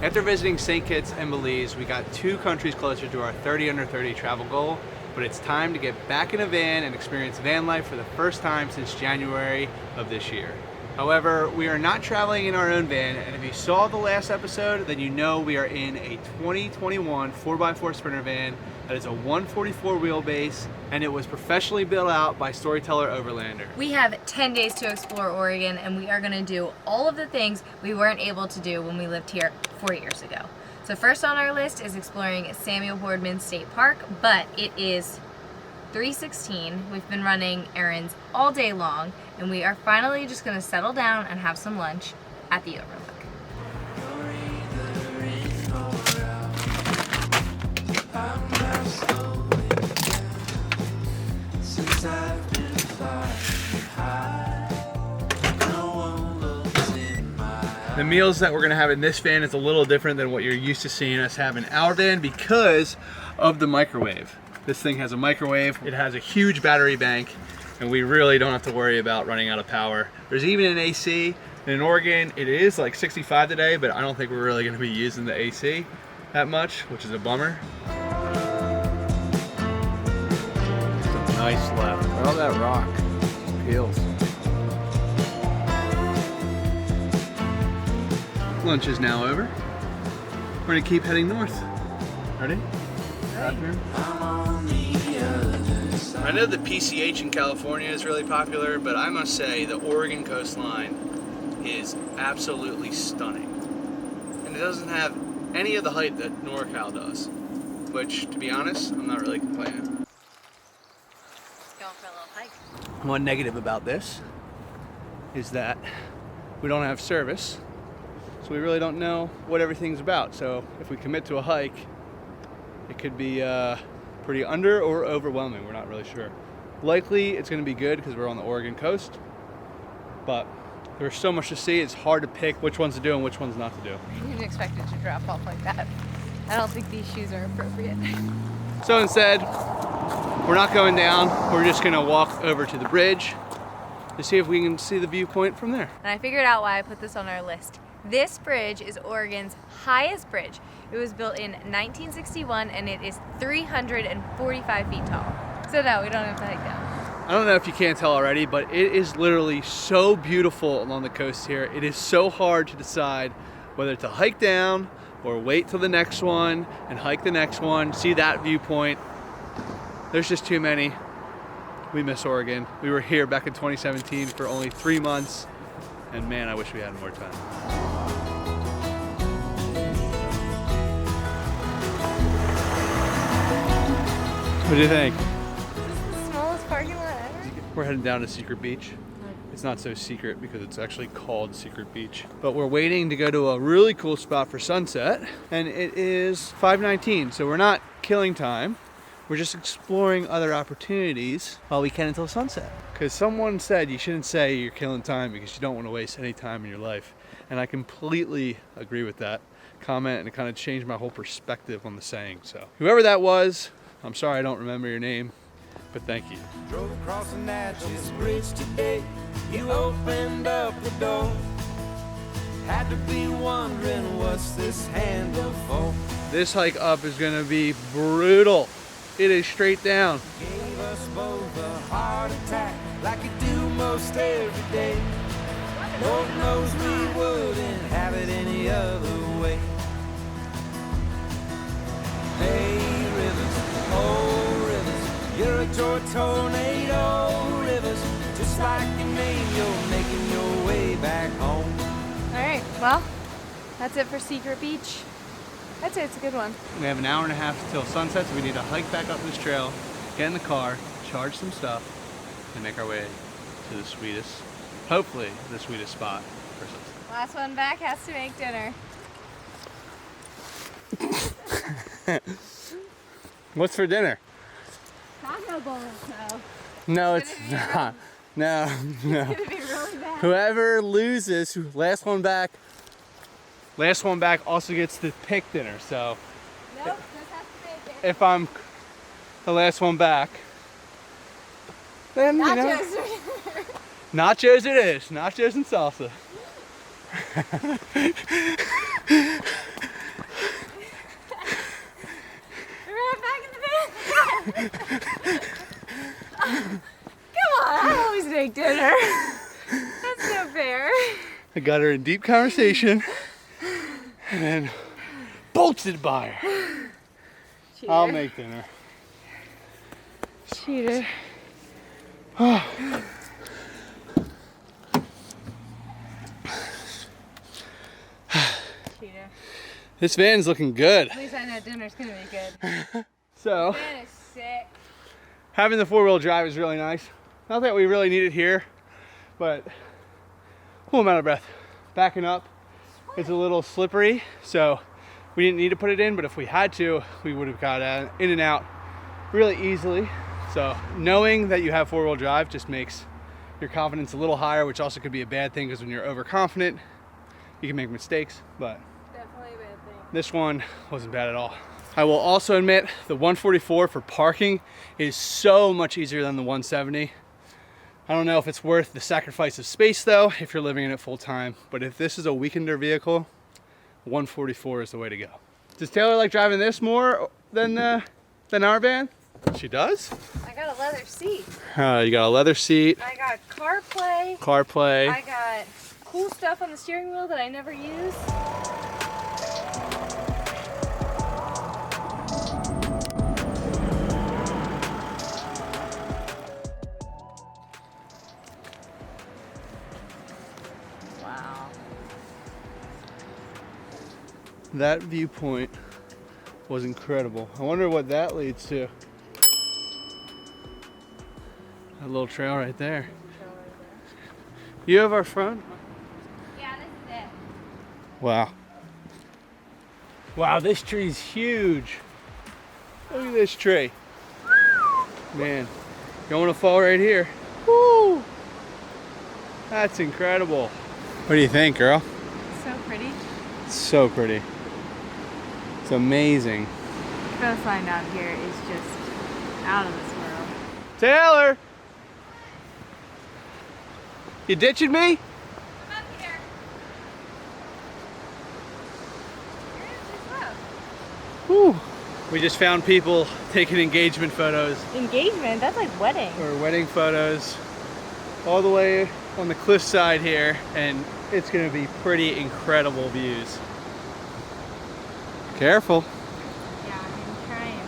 After visiting St. Kitts and Belize, we got 2 countries closer to our 30 under 30 travel goal, but it's time to get back in a van and experience van life for the first time since January of this year. However, we are not traveling in our own van, and if you saw the last episode, then you know we are in a 2021 4x4 Sprinter van that is a 144 wheelbase, and it was professionally built out by Storyteller Overlander. We have 10 days to explore Oregon, and we are gonna do all of the things we weren't able to do when we lived here 4 years ago. So first on our list is exploring Samuel Boardman State Park, but it is 3:16. We've been running errands all day long, and we are finally just gonna settle down and have some lunch at the Overlook. The meals that we're gonna have in this van is a little different than what you're used to seeing us have in our van because of the microwave. This thing has a microwave, it has a huge battery bank, and we really don't have to worry about running out of power. There's even an AC. In Oregon, it is like 65 today, but I don't think we're really gonna be using the AC that much, which is a bummer. It's a nice left. Oh, that rock peels. Lunch is now over. We're gonna keep heading north. Ready? Bathroom. I know the PCH in California is really popular, but I must say the Oregon coastline is absolutely stunning. And it doesn't have any of the height that NorCal does, which, to be honest, I'm not really complaining. Going for a little hike. One negative about this is that we don't have service, so we really don't know what everything's about. So if we commit to a hike, it could be pretty under or overwhelming. We're not really sure. Likely it's going to be good because we're on the Oregon coast, but there's so much to see, it's hard to pick which ones to do and which ones not to do. You didn't expect it to drop off like that. I don't think these shoes are appropriate. So instead, we're not going down. We're just going to walk over to the bridge to see if we can see the viewpoint from there. And I figured out why I put this on our list. This bridge is Oregon's highest bridge. It was built in 1961 and it is 345 feet tall. So no, we don't have to hike down. I don't know if you can't tell already, but it is literally so beautiful along the coast here. It is so hard to decide whether to hike down or wait till the next one and hike the next one, see that viewpoint. There's just too many. We miss Oregon. We were here back in 2017 for only 3 months, and man, I wish we had more time. What do you think? This is the smallest parking lot ever. We're heading down to Secret Beach. It's not so secret because it's actually called Secret Beach. But we're waiting to go to a really cool spot for sunset, and it is 5:19, so we're not killing time. We're just exploring other opportunities while we can until sunset. Because someone said you shouldn't say you're killing time because you don't want to waste any time in your life. And I completely agree with that comment, and it kind of changed my whole perspective on the saying. So whoever that was, I'm sorry I don't remember your name, but thank you. Drove across the Natchez Bridge today. You opened up the door. Had to be wondering what's this handle for. This hike up is gonna be brutal. It is straight down. Gave us both a heart attack like you do most every day. Lord knows we wouldn't have it any other way. Hey rivers, oh rivers, you're a joy tornado, rivers. Just like your name, you're making your way back home. All right, well, that's it for Secret Beach. I'd say it's a good one. We have an hour and a half till sunset, so we need to hike back up this trail, get in the car, charge some stuff, and make our way to the sweetest, hopefully the sweetest spot for sunset. Last one back has to make dinner. What's for dinner? Taco bowls, though. No, it's not. No. It's gonna be really bad. Whoever loses, last one back also gets to pick dinner. So Nope, just has to make it. if I'm the last one back, then you know, Nachos. nachos it is. Nachos and salsa. Come on, I always make dinner. That's no fair. I got her in deep conversation and then bolted by her. Cheater. I'll make dinner. Cheater. Cheater. This van's looking good. At least I know dinner's gonna be good. So, Van is sick. having the four-wheel drive is really nice. Not that we really need it here, but I'm out of breath. Backing up, it's a little slippery, so we didn't need to put it in, but if we had to, we would have got in and out really easily. So knowing that you have four-wheel drive just makes your confidence a little higher, which also could be a bad thing because when you're overconfident, you can make mistakes, but Definitely a bad thing. this one wasn't bad at all. I will also admit the 144 for parking is so much easier than the 170. I don't know if it's worth the sacrifice of space though, if you're living in it full time, but if this is a weekender vehicle, 144 is the way to go. Does Taylor like driving this more than our van? She does? I got a leather seat. You got a leather seat, I got CarPlay. CarPlay. I got cool stuff on the steering wheel that I never use. Wow. That viewpoint was incredible. I wonder what that leads to. That little trail right there. You have our front? Yeah, this is it. Wow. Wow, this tree's huge. Look at this tree. Man, you want to fall right here. Woo! That's incredible. What do you think, girl? So pretty. It's so pretty. It's amazing. Coastline out here is just out of this world. Taylor! You ditching me? Come up here. Whew. We just found people taking engagement photos Engagement? That's like wedding. or wedding photos all the way on the cliffside here, and it's gonna be pretty incredible views. Careful. Yeah, I'm trying.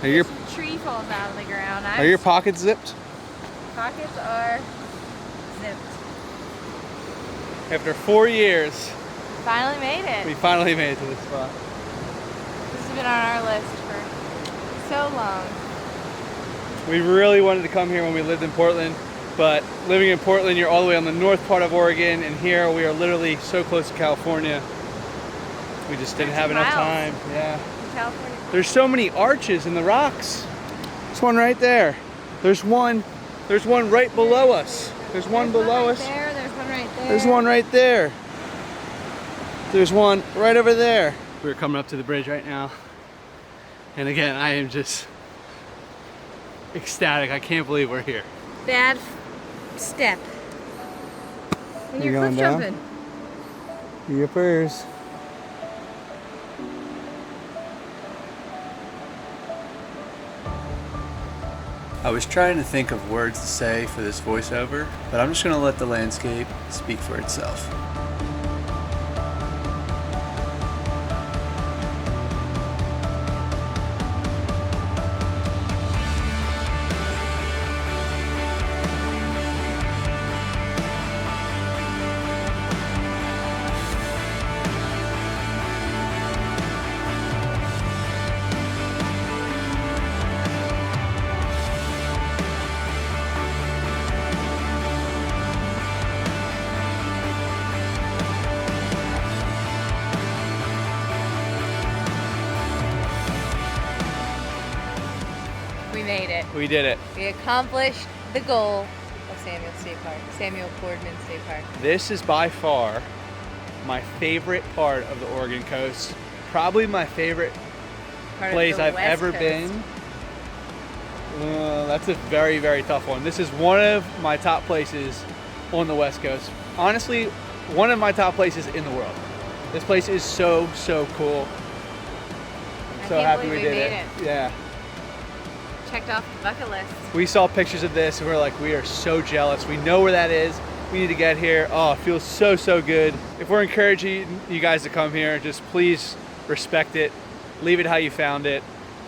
Are your, Some tree falls out of the ground. are your pockets zipped? pockets are zipped. After 4 years, Finally made it. we finally made it to this spot. This has been on our list for so long. We really wanted to come here when we lived in Portland, but living in Portland, you're all the way on the north part of Oregon, and here we are literally so close to California. We just didn't have 13 enough miles. time. Yeah. California. There's so many arches in the rocks. There's one right there. There's one right below us. There's one below us. There, there's one right there. There's one right there. There's one right over there. We're coming up to the bridge right now. And again, I am just ecstatic. I can't believe we're here. Bad step. When You you're going cliff down? jumping. Yippers. I was trying to think of words to say for this voiceover, but I'm just going to let the landscape speak for itself. We made it. We did it. We accomplished the goal of Samuel Boardman State Park. This is by far my favorite part of the Oregon coast. Probably my favorite Part of place the I've West ever Coast. been. That's a very, very tough one. This is one of my top places on the West Coast. Honestly, one of my top places in the world. This place is so, so cool. So happy we did it. Yeah. Checked off the bucket list. We saw pictures of this and we're like, we are so jealous. We know where that is. We need to get here. Oh, it feels so, so good. If we're encouraging you guys to come here, just please respect it. Leave it how you found it.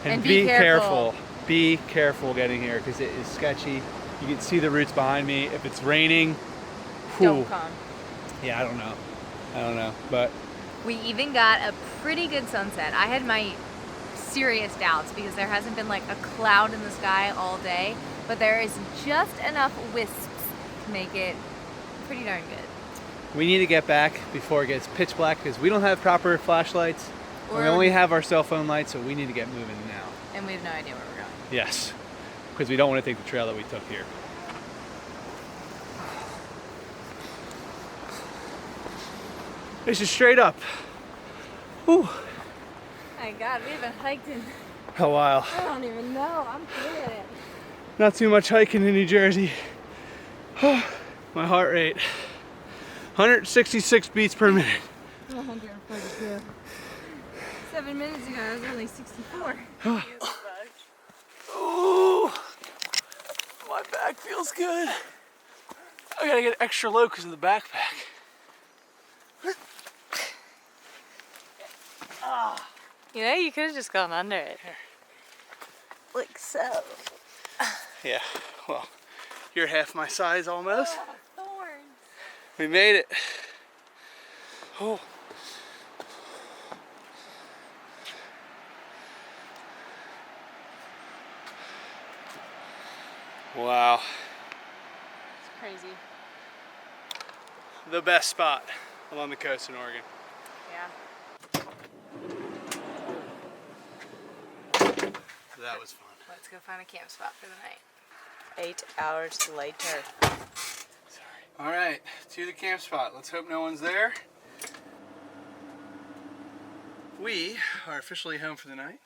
And be careful. Be careful getting here because it is sketchy. You can see the roots behind me. If it's raining, Don't come. Yeah, I don't know, but we even got a pretty good sunset. I had my serious doubts because there hasn't been like a cloud in the sky all day, but there is just enough wisps to make it pretty darn good. we need to get back before it gets pitch black because we don't have proper flashlights. We only have our cell phone lights, so we need to get moving now. And we have no idea where we're going. Yes, because we don't want to take the trail that we took here. This is straight up. Whew. My God, we haven't hiked in A while. I don't even know. I'm feeling it. Not too much hiking in New Jersey. My heart rate, 166 beats per minute. 142. 7 minutes ago, I was only 64. Oh, my back feels good. I gotta get extra low because of the backpack. You know, you could have just gone under it. Like so. Yeah, well, you're half my size almost. Oh, thorns. We made it. Oh. Wow. It's crazy. The best spot along the coast in Oregon. Yeah. That was fun. Let's go find a camp spot for the night. 8 hours later. Sorry. All right, to the camp spot. Let's hope no one's there. We are officially home for the night.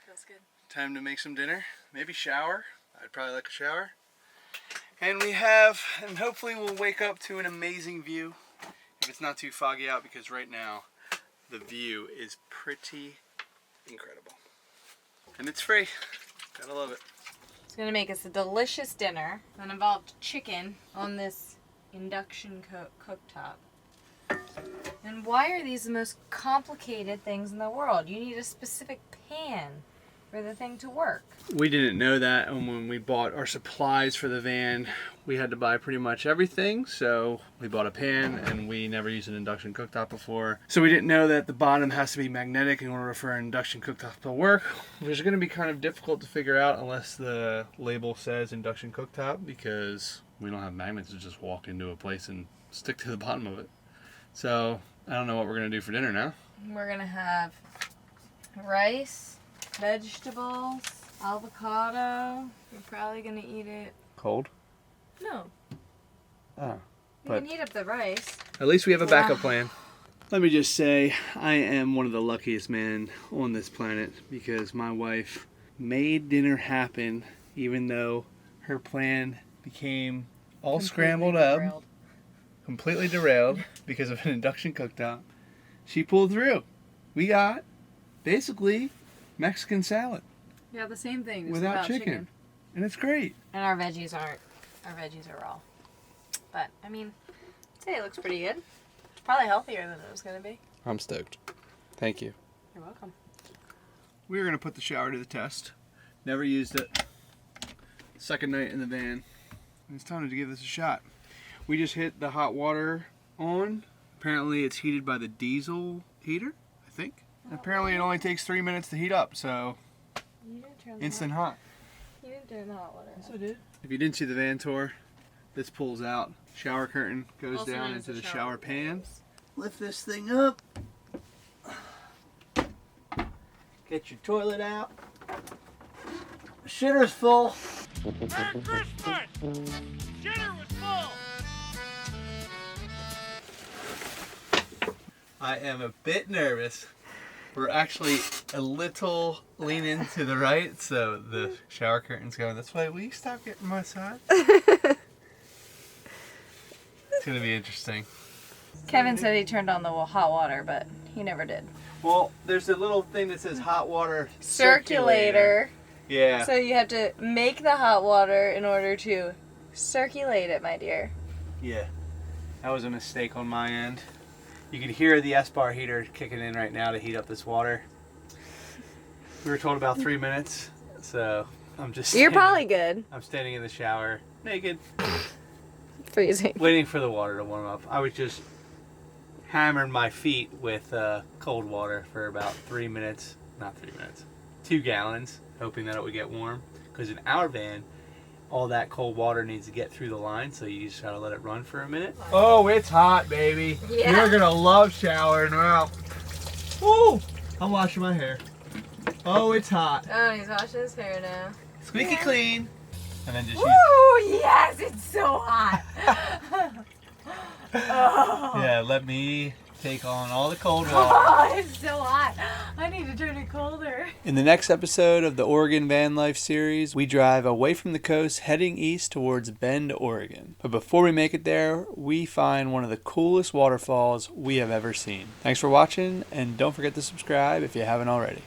Feels good. Time to make some dinner, maybe shower. I'd probably like a shower. And we have, and hopefully we'll wake up to an amazing view. If it's not too foggy out, because right now the view is pretty incredible. And it's free. Gotta love it. It's gonna make us a delicious dinner that involved chicken on this induction cooktop. And why are these the most complicated things in the world? You need a specific pan for the thing to work. We didn't know that, and when we bought our supplies for the van, we had to buy pretty much everything. So we bought a pan, and we never used an induction cooktop before. So we didn't know that the bottom has to be magnetic in order for an induction cooktop to work, which is going to be kind of difficult to figure out unless the label says induction cooktop, because we don't have magnets to just walk into a place and stick to the bottom of it. So I don't know what we're going to do for dinner now. We're gonna have rice, vegetables, avocado. We're probably gonna eat it. Cold? No. Oh. You can heat up the rice. At least we have a backup plan. Let me just say, I am one of the luckiest men on this planet because my wife made dinner happen even though her plan became all scrambled up, completely derailed because of an induction cooktop. She pulled through. We got basically Mexican salad Yeah, the same thing. without chicken. And it's great. And our veggies are raw. But I mean, today it looks pretty good. Probably healthier than it was gonna be. I'm stoked. Thank you. You're welcome. We're gonna put the shower to the test. Never used it. Second night in the van. It's time to give this a shot. We just hit the hot water on. Apparently it's heated by the diesel heater, I think. Apparently it only takes 3 minutes to heat up, so You didn't turn instant hot. You didn't turn the hot water. Yes, I did. If you didn't see the van tour, this pulls out. Shower curtain goes Also down known as into the the shower shower pan. panels. Lift this thing up. Get your toilet out. Shitter's full. Merry Christmas! Dinner was full! I am a bit nervous. We're actually a little leaning to the right, so the shower curtain's going this way. Will you stop getting my side? It's gonna be interesting. Kevin said he turned on the hot water, but he never did. Well, there's a little thing that says hot water Circulator. Yeah. So you have to make the hot water in order to circulate it, my dear. Yeah. That was a mistake on my end. You can hear the S-bar heater kicking in right now to heat up this water. We were told about 3 minutes, so I'm just You're probably good. I'm standing in the shower, naked, Freezing. waiting for the water to warm up. I was just hammering my feet with cold water for about 3 minutes. Not 3 minutes. 2 gallons, hoping that it would get warm. Because in our van, all that cold water needs to get through the line, so you just gotta let it run for a minute. Oh, it's hot, baby. Yeah. You're gonna love showering now. Woo! I'm washing my hair. Oh, it's hot. Oh, he's washing his hair now. Squeaky clean. And then just use... Woo! Yes, it's so hot. Yeah, let me take on all the cold water. Oh, it's so hot. I need to turn it colder. In the next episode of the Oregon Van Life series, we drive away from the coast heading east towards Bend, Oregon. But before we make it there, we find one of the coolest waterfalls we have ever seen. Thanks for watching, and don't forget to subscribe if you haven't already.